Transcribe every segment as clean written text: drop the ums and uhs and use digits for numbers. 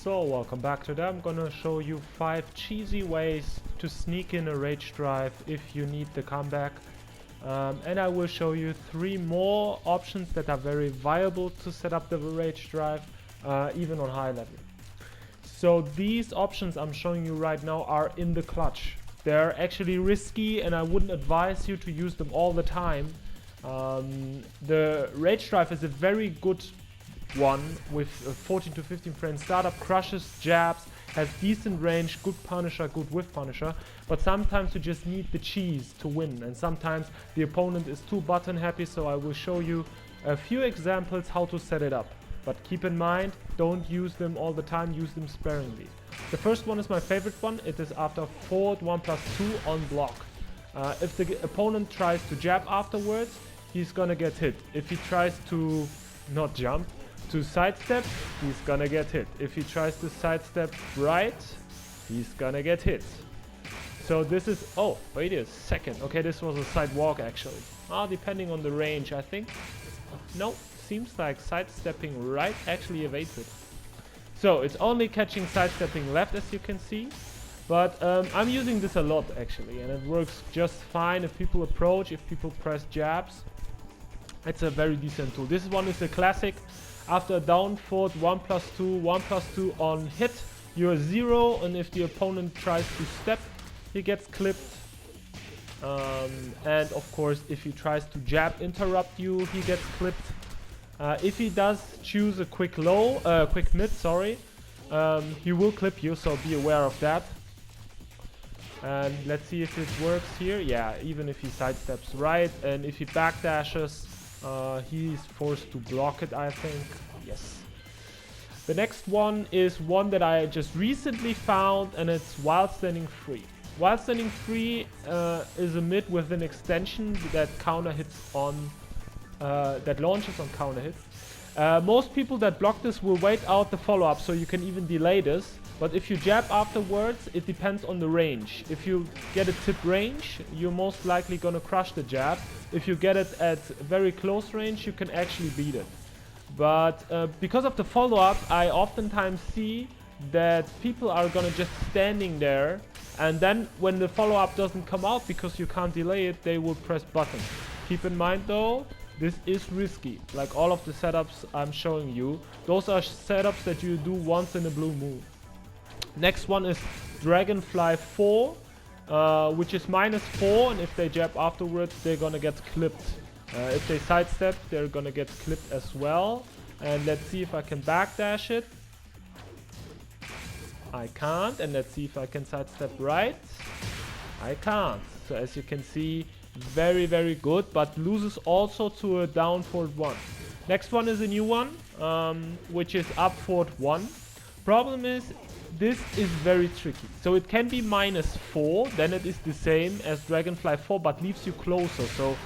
So welcome back. Today I'm gonna show you 5 cheesy ways to sneak in a rage drive if you need the comeback, and I will show you 3 more options that are very viable to set up the rage drive, even on high level. So these options I'm showing you right now are in the clutch. They're actually risky and I wouldn't advise you to use them all the time. The rage drive is a very good one with 14 to 15 frame startup, crushes, jabs, has decent range, good punisher, good whiff punisher, but sometimes you just need the cheese to win, and sometimes the opponent is too button happy, so I will show you a few examples how to set it up. But keep in mind, don't use them all the time, use them sparingly. The first one is my favorite one. It is after forward 1+2 on block. If the opponent tries to jab afterwards, he's gonna get hit. If he tries to not jump, to sidestep, he's gonna get hit. If he tries to sidestep right, he's gonna get hit. So this is, oh, wait a second. Okay, this was a sidewalk actually. Depending on the range, I think. No, seems like sidestepping right actually evades it. So it's only catching sidestepping left, as you can see. But I'm using this a lot actually, and it works just fine if people approach, if people press jabs. It's a very decent tool. This one is a classic. After a down forward 1+2, 1+2 on hit, you're 0, and if the opponent tries to step, he gets clipped. And of course, if he tries to jab interrupt you, he gets clipped. If he does choose a quick mid, sorry, he will clip you, so be aware of that. And let's see if it works here. Yeah, even if he sidesteps right, and if he backdashes, he's forced to block it, I think. Yes. The next one is one that I just recently found, and it's while standing free. While standing free is a mid with an extension that counter hits on, that launches on counter hits. Most people that block this will wait out the follow-up, so you can even delay this. But if you jab afterwards, it depends on the range. If you get a tip range, you're most likely gonna crush the jab. If you get it at very close range, you can actually beat it. But because of the follow-up, I oftentimes see that people are gonna just standing there, and then when the follow-up doesn't come out because you can't delay it, they will press button. Keep in mind though, this is risky. Like all of the setups I'm showing you, those are setups that you do once in a blue moon. Next one is Dragonfly 4, which is -4, and if they jab afterwards, they're gonna get clipped. If they sidestep, they're gonna get clipped as well. And let's see if I can backdash it. I can't. And let's see if I can sidestep right. I can't. So as you can see, very, very good, but loses also to a down forward 1. Next one is a new one, which is up forward 1. Problem is, this is very tricky. So it can be -4, then it is the same as Dragonfly 4, but leaves you closer. So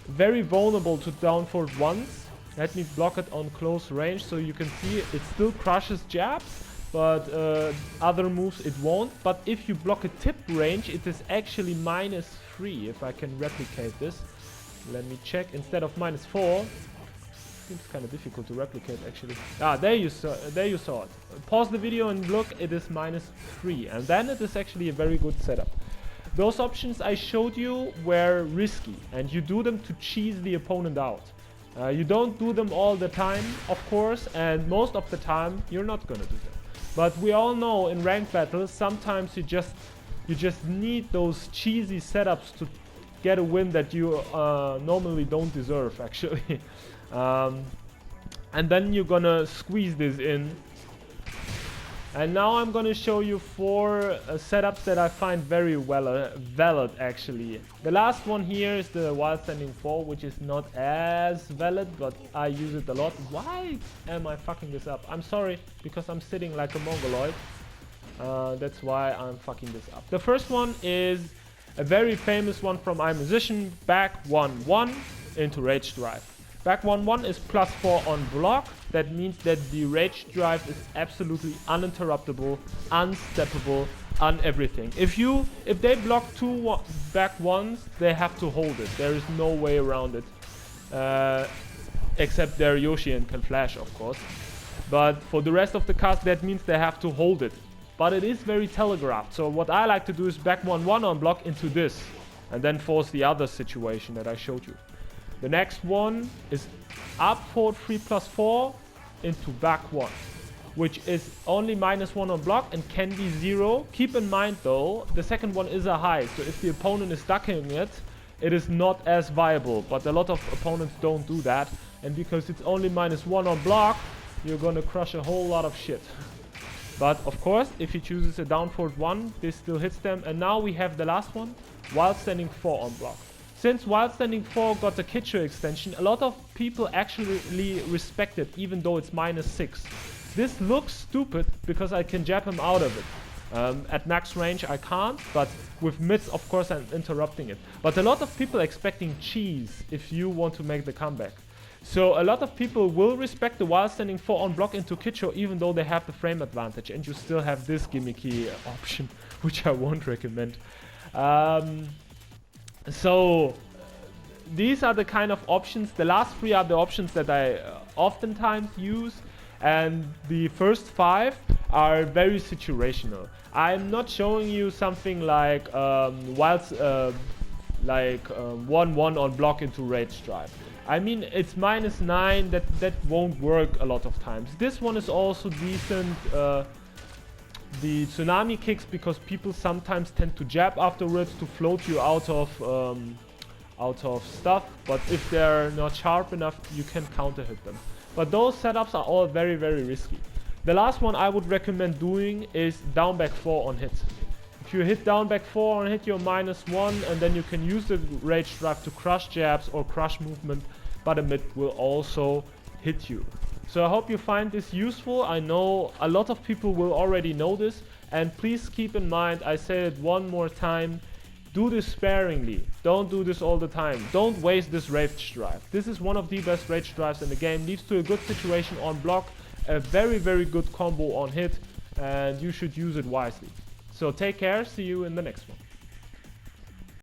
very vulnerable to down forward 1s. Let me block it on close range so you can see it still crushes jabs, but other moves it won't. But if you block a tip range, it is actually -3 if I can replicate this. Let me check. Instead of -4, it's kind of difficult to replicate actually. There you saw it. Pause the video and look, it is -3, and then it is actually a very good setup. Those options I showed you were risky, and you do them to cheese the opponent out. You don't do them all the time, of course, and most of the time you're not gonna do them. But we all know in ranked battles, sometimes you just need those cheesy setups to get a win that you normally don't deserve actually. And then you're gonna squeeze this in. And now I'm gonna show you 4 setups that I find very valid actually. The last one here is the while standing 4, which is not as valid, but I use it a lot. Why am I fucking this up? I'm sorry, because I'm sitting like a mongoloid. That's why I'm fucking this up. The first one is a very famous one from iMusician, back 1-1 into rage drive. Back 1-1 is +4 on block. That means that the rage drive is absolutely uninterruptible, unsteppable, everything. If they block 2 back 1s, they have to hold it. There is no way around it. Except they're Yoshi and can flash, of course. But for the rest of the cast, that means they have to hold it. But it is very telegraphed. So what I like to do is back 1-1 on block into this. And then force the other situation that I showed you. The next one is up forward 3+4 into back 1. Which is only -1 on block and can be 0. Keep in mind though, the second one is a high. So if the opponent is ducking it, it is not as viable. But a lot of opponents don't do that. And because it's only -1 on block, you're gonna crush a whole lot of shit. But of course, if he chooses a down forward 1, this still hits them. And now we have the last one, wild standing 4 on block. Since wild standing 4 got the Kicho extension, a lot of people actually respect it, even though it's -6. This looks stupid because I can jab him out of it. At max range I can't, but with mids of course I'm interrupting it. But a lot of people are expecting cheese if you want to make the comeback. So a lot of people will respect the wild standing 4 on block into Kicho even though they have the frame advantage, and you still have this gimmicky option, which I won't recommend. So these are the kind of options. The last 3 are the options that I oftentimes use. And the first 5 are very situational. I'm not showing you something like 1-1 on block into rage drive. I mean, it's -9, that won't work a lot of times. This one is also decent. The tsunami kicks, because people sometimes tend to jab afterwards to float you out of stuff. But if they're not sharp enough, you can counter hit them. But those setups are all very, very risky. The last one I would recommend doing is down back 4 on hit. If you hit down back 4 on hit, you're -1, and then you can use the rage drive to crush jabs or crush movement, but a mid will also hit you. So I hope you find this useful. I know a lot of people will already know this, and please keep in mind, I say it one more time, do this sparingly. Don't do this all the time. Don't waste this rage drive. This is one of the best rage drives in the game. Leads to a good situation on block, a very, very good combo on hit, and you should use it wisely. So take care. See you in the next one.